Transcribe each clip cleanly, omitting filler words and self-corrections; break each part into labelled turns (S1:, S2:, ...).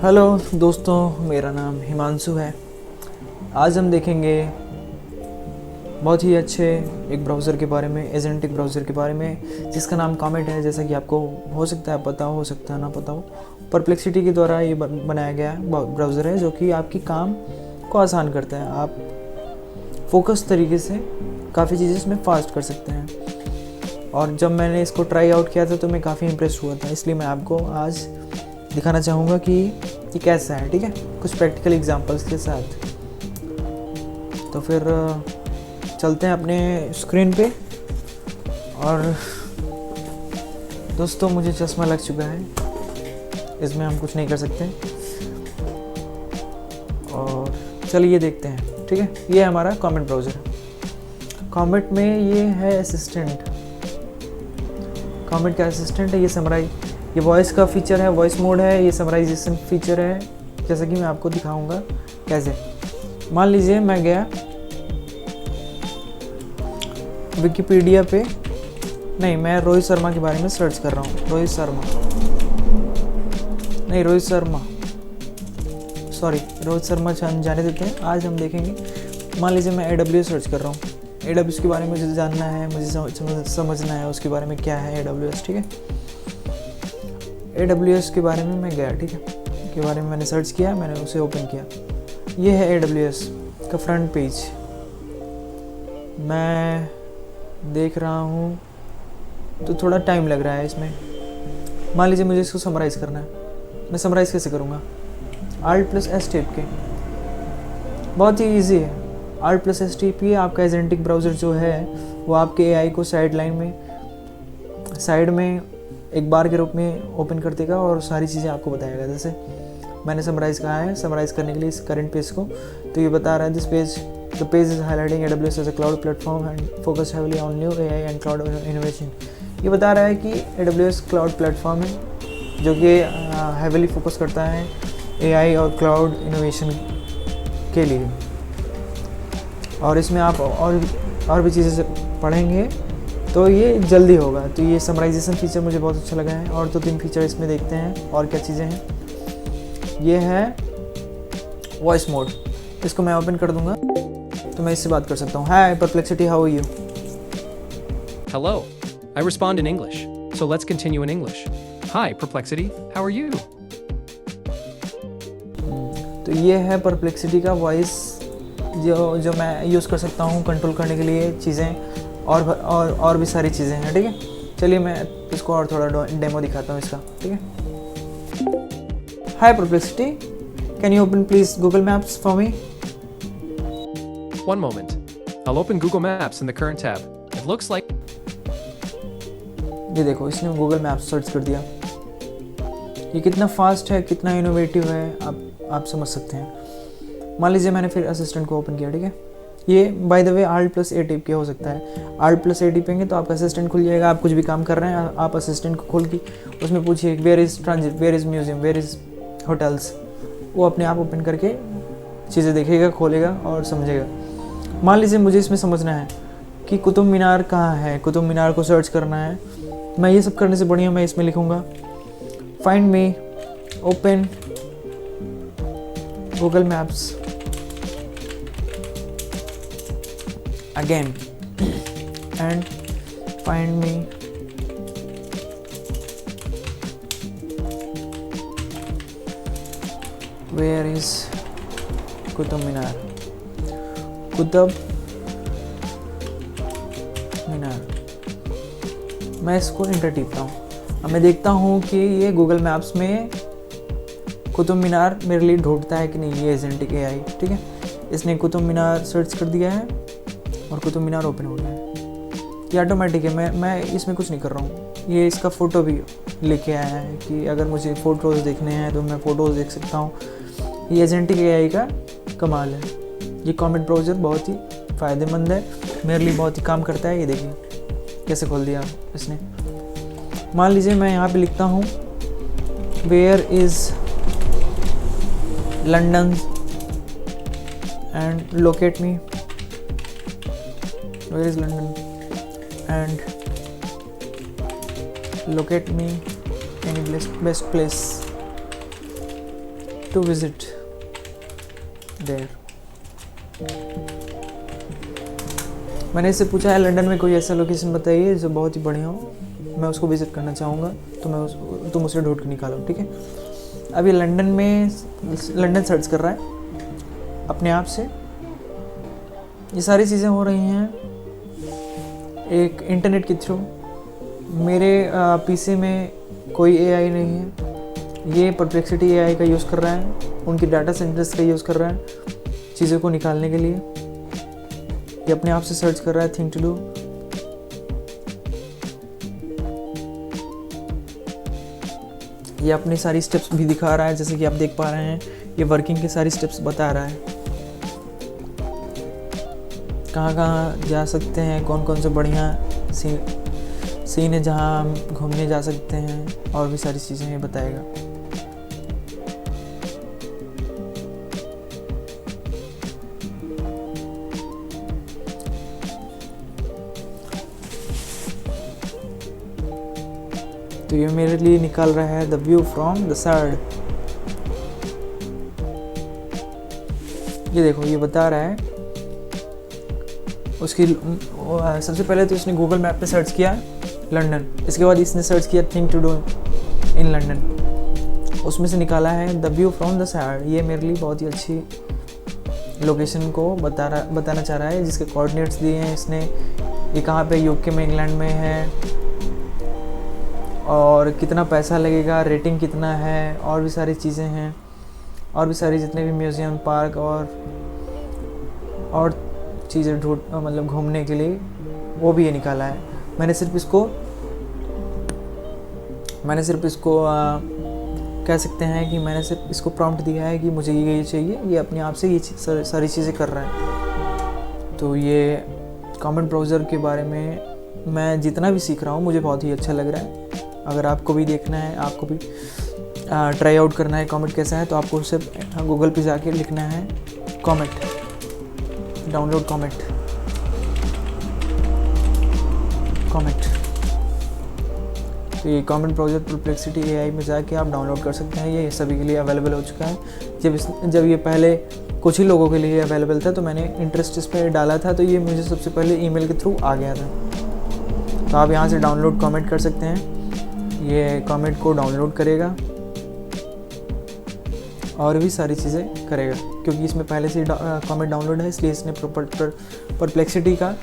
S1: Hello दोस्तों, मेरा नाम हिमांशु है। आज हम देखेंगे बहुत ही अच्छे एक ब्राउज़र के बारे में, एजेंटिक ब्राउज़र के बारे में, जिसका नाम कॉमेट है। जैसा कि आपको हो सकता है पता हो सकता है ना पता हो, परप्लेक्सिटी के द्वारा ये बनाया गया ब्राउज़र है जो कि आपकी काम को आसान करता है। आप फोकस तरीके से काफ़ी चीज़ें इसमें फास्ट कर सकते हैं। और जब मैंने इसको ट्राई आउट किया था तो मैं काफ़ी इम्प्रेस हुआ था, इसलिए मैं आपको आज दिखाना चाहूँगा कि ये कैसा है। ठीक है, कुछ प्रैक्टिकल एग्जांपल्स के साथ। तो फिर चलते हैं अपने स्क्रीन पे। और दोस्तों, मुझे चश्मा लग चुका है, इसमें हम कुछ नहीं कर सकते। और चलिए देखते हैं। ठीक है, ये हमारा कॉमेट ब्राउज़र है। कॉमेट में ये है असिस्टेंट, कॉमेट का असिस्टेंट है। ये समराइज, ये वॉइस का फीचर है, वॉइस मोड है। ये समराइजेशन फीचर है, जैसा कि मैं आपको दिखाऊंगा कैसे। मान लीजिए मैं गया विकिपीडिया पे, नहीं, मैं रोहित शर्मा के बारे में सर्च कर रहा हूँ। रोहित शर्मा, सॉरी, रोहित शर्मा जाने देते हैं। आज हम देखेंगे, मान लीजिए मैं AWS सर्च कर रहा हूँ। AWS के बारे में मुझे जानना है, मुझे समझना है उसके बारे में क्या है AWS। ठीक है, AWS के बारे में मैं गया, ठीक है, के बारे में मैंने सर्च किया, मैंने उसे ओपन किया। ये है AWS का फ्रंट पेज, मैं देख रहा हूँ तो थोड़ा टाइम लग रहा है इसमें। मान लीजिए मुझे इसको समराइज़ करना है, मैं समराइज़ कैसे करूँगा? Alt+S टिप के, बहुत ही ईजी है। Alt+S टिप ही आपका एजेंटिक ब्राउज़र जो है वो आपके AI को साइड में एक बार के रूप में ओपन कर देगा और सारी चीज़ें आपको बताएगा। जैसे मैंने समराइज़ कहा है, समराइज़ करने के लिए इस करंट पेज को, तो ये बता रहा है the page is highlighting AWS as a cloud platform and focus heavily on new AI and cloud innovation. ये बता रहा है कि AWS क्लाउड प्लेटफॉर्म है जो कि हेवली फोकस करता है AI और क्लाउड इनोवेशन के लिए। और इसमें आप और भी चीज़ें पढ़ेंगे तो ये जल्दी होगा। तो ये समराइजेशन फीचर मुझे बहुत अच्छा लगा है। और 2-3 फीचर इसमें देखते हैं और क्या चीज़ें हैं। ये है वॉइस मोड, इसको मैं ओपन कर दूंगा तो मैं इससे बात कर सकता हूँ। Hi Perplexity, how are you?
S2: Hello. I respond in English, so let's continue in English. Hi, Perplexity. How are you?
S1: तो ये है परप्लेक्सिटी का वॉइस जो मैं यूज़ कर सकता हूँ कंट्रोल करने के लिए चीज़ें, और भी सारी चीज़ें हैं। ठीक है, चलिए मैं इसको और थोड़ा डेमो दिखाता हूँ इसका। ठीक है, hi Perplexity, can you open please Google Maps for me?
S2: One moment. I'll open Google Maps in the current tab. It looks like
S1: ये देखो, इसने गूगल मैप्स सर्च कर दिया। ये कितना फास्ट है, कितना इनोवेटिव है, आप समझ सकते हैं। मान लीजिए मैंने फिर असिस्टेंट को ओपन किया। ठीक है, ये by the way Alt+A tip के हो सकता है। Alt+A टिपेंगे तो आपका असिस्टेंट खुल जाएगा। आप कुछ भी काम कर रहे हैं, आप असिस्टेंट को खोल के उसमें पूछिए where is transit, where is museum, where is hotels, वो अपने आप ओपन करके चीज़ें देखेगा, खोलेगा और समझेगा। मान लीजिए मुझे इसमें समझना है कि कुतुब मीनार कहाँ है, कुतुब मीनार को सर्च करना है। मैं ये सब करने से बढ़िया मैं इसमें लिखूँगा find me, open Google Maps again and find me where is Qutub Minar, Qutub Minar. मैं इसको इंटर टिपता हूँ। अब मैं देखता हूँ कि ये गूगल मैप्स में कुतुब मीनार मेरे लिए ढूंढता है कि नहीं। ये एजेंटिक AI, ठीक है, इसने कुतुब मीनार सर्च कर दिया है और कुतुब मीनार ओपन हो गया है। ये ऑटोमेटिक है, मैं इसमें कुछ नहीं कर रहा हूँ। ये इसका फ़ोटो भी लेके आया है कि अगर मुझे फ़ोटोज़ देखने हैं तो मैं फ़ोटोज़ देख सकता हूँ। ये एजेंटिक AI का कमाल है। ये कॉमेट ब्राउज़र बहुत ही फ़ायदेमंद है, मेरे लिए बहुत ही काम करता है। ये देखिए कैसे खोल दिया इसने। मान लीजिए मैं यहाँ पे लिखता हूँ where is London and locate me, where is London and locate me any best place to visit there. मैंने इससे पूछा है लंदन में कोई ऐसा लोकेशन बताइए जो बहुत ही बढ़िया हो, मैं उसको विज़िट करना चाहूँगा, तो तुम उसे ढूंढ के निकालो, ठीक है। अब ये लंदन सर्च कर रहा है अपने आप से। ये सारी चीज़ें हो रही हैं एक इंटरनेट के थ्रू। मेरे पीसी में कोई एआई नहीं है, ये परप्लेक्सिटी एआई का यूज़ कर रहा है, उनकी डाटा सेंटर्स का यूज़ कर रहा है चीज़ों को निकालने के लिए। ये अपने आप से सर्च कर रहा है थिंग टू डू। ये अपनी सारी स्टेप्स भी दिखा रहा है, जैसे कि आप देख पा रहे हैं ये वर्किंग की सारी स्टेप्स बता रहा है, कहाँ कहाँ जा सकते हैं, कौन कौन से बढ़िया सीन है जहाँ हम घूमने जा सकते हैं, और भी सारी चीज़ें ये बताएगा। तो ये मेरे लिए निकाल रहा है the view from the side. ये देखो ये बता रहा है उसकी सबसे पहले तो इसने गूगल मैप पे सर्च किया लंदन, इसके बाद इसने सर्च किया thing to do in London, उसमें से निकाला है the view from the side. ये मेरे लिए बहुत ही अच्छी लोकेशन को बताना चाह रहा है, जिसके कोऑर्डिनेट्स दिए हैं इसने। ये कहाँ पे यूके में, इंग्लैंड में है, और कितना पैसा लगेगा, रेटिंग कितना है, और भी सारी चीज़ें हैं, और भी सारी जितने भी म्यूज़ियम, पार्क और चीज़ें मतलब घूमने के लिए, वो भी ये निकाला है। मैंने सिर्फ इसको कह सकते हैं कि मैंने सिर्फ इसको प्रॉम्प्ट दिया है कि मुझे ये चाहिए, ये अपने आप से ये सारी चीज़ें कर रहा है। तो ये कमेंट ब्राउज़र के बारे में मैं जितना भी सीख रहा हूँ मुझे बहुत ही अच्छा लग रहा है। अगर आपको भी देखना है, आपको भी ट्राई आउट करना है कमेंट कैसा है, तो आपको सिर्फ गूगल पे जाके लिखना है कमेंट, डाउनलोड कमेंट। तो ये कमेंट ब्राउज़र परप्लेक्सिटी एआई में जाके आप डाउनलोड कर सकते हैं। ये सभी के लिए अवेलेबल हो चुका है। जब ये पहले कुछ ही लोगों के लिए अवेलेबल था, तो मैंने इंटरेस्ट इस पर डाला था, तो ये मुझे सबसे पहले ईमेल के थ्रू आ गया था। तो आप यहाँ से डाउनलोड कमेंट कर सकते हैं। ये कमेंट को डाउनलोड करेगा और भी सारी चीज़ें करेगा, क्योंकि इसमें पहले से कमेंट डाउनलोड है, इसलिए इसने परप्लेक्सिटी का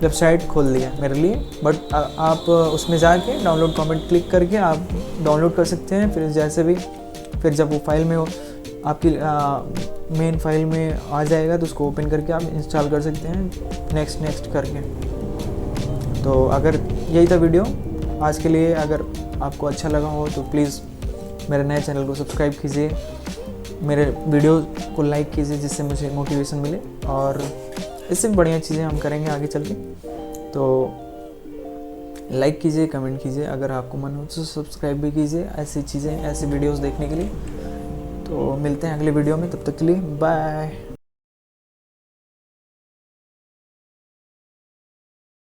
S1: वेबसाइट खोल दिया मेरे लिए। बट आप उसमें जाके डाउनलोड कमेंट क्लिक करके आप डाउनलोड कर सकते हैं। फिर जब वो फाइल में आपकी मेन फाइल में आ जाएगा, तो उसको ओपन करके आप इंस्टॉल कर सकते हैं नेक्स्ट करके। तो अगर यही था वीडियो आज के लिए, अगर आपको अच्छा लगा हो तो प्लीज़ मेरे नए चैनल को सब्सक्राइब कीजिए, मेरे वीडियो को लाइक कीजिए, जिससे मुझे मोटिवेशन मिले, और इससे भी बढ़िया चीज़ें हम करेंगे आगे चल के। तो लाइक कीजिए, कमेंट कीजिए, अगर आपको मन हो तो सब्सक्राइब भी कीजिए ऐसी वीडियोस देखने के लिए। तो मिलते हैं अगले वीडियो में, तब तक के लिए बाय।